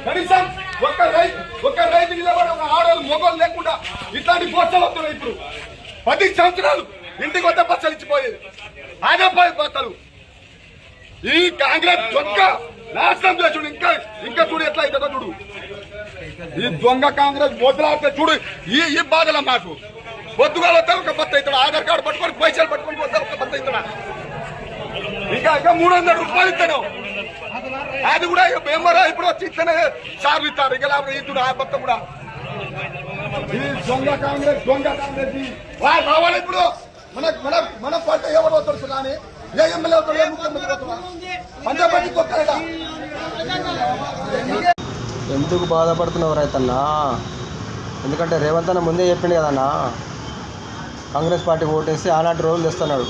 కనీసం ఒక్క రైతు నిలబడి ఒక ఆడవాళ్ళు మొగోళ్ళు లేకుండా ఇట్లాంటి పోస్టలు వస్తున్నాయి. ఇప్పుడు 10 సంవత్సరాలు ఇంటికి వద్ద బస్సులు ఇచ్చిపోయేది ఆగపోయే బస్సులు. ఈ కాంగ్రెస్ దొంగ నాశనం చూడు. ఇంకా చూడు ఎట్లా అవుతుందో చూడు. ఈ దొంగ కాంగ్రెస్ మొదలాడితే చూడు. ఈ బాధల మాకు పొద్దుగా వస్తే ఒక బత్త అవుతాడు. ఆధార్ కార్డు పట్టుకొని పైసలు పట్టుకొని వస్తే ఒక బత్త అవుతాడా. ఇంకా 300 రూపాయలు ఇస్తాను. అది కూడా మేమరా ఇప్పుడు వచ్చి ఇస్తేనే సార్లు ఇస్తారు. ఇంకా లేకపోతే ఇద్దుడు ఆ బత్త కూడా. ఈ దొంగ కాంగ్రెస్ రావాలి ఇప్పుడు. మన పార్టీ ఎవరు వస్తారు కానీ ఏ ఎమ్మెల్యే అవుతాడు, ఏ ముఖ్యమంత్రి అవుతాడు, పంజాబ్ కొట్టాడా. ఎందుకు బాధపడుతున్నావు రైతన్నా? ఎందుకంటే రేవంత్ అన్న ముందే చెప్పిండు కదన్నా, కాంగ్రెస్ పార్టీకి ఓటేసి ఆనాటి రోజులు తెస్తున్నాడు.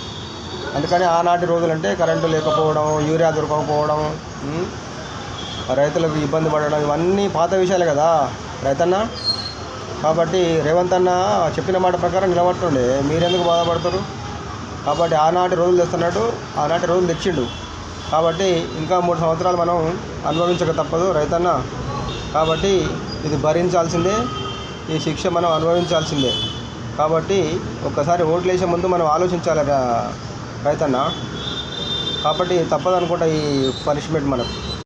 అందుకని ఆనాటి రోజులంటే కరెంటు లేకపోవడం, యూరియా దొరకకపోవడం, రైతులకు ఇబ్బంది పడడం, ఇవన్నీ పాత విషయాలే కదా రైతన్న. కాబట్టి రేవంత్ అన్న చెప్పిన మాట ప్రకారం నిలబడుతుండే, మీరెందుకు బాధపడతారు? కాబట్టి ఆనాటి రోజులు తెస్తున్నాడు, ఆనాటి రోజులు తెచ్చిండు. కాబట్టి ఇంకా 3 సంవత్సరాలు మనం అనుభవించక తప్పదు రైతన్న. కాబట్టి ఇది భరించాల్సిందే, ఈ శిక్ష మనం అనుభవించాల్సిందే. కాబట్టి ఒక్కసారి ఓట్లు వేసే ముందు మనం ఆలోచించాలి రైతన్న. కాబట్టి తప్పదనుకుంటా ఈ పనిష్మెంట్ మనకు.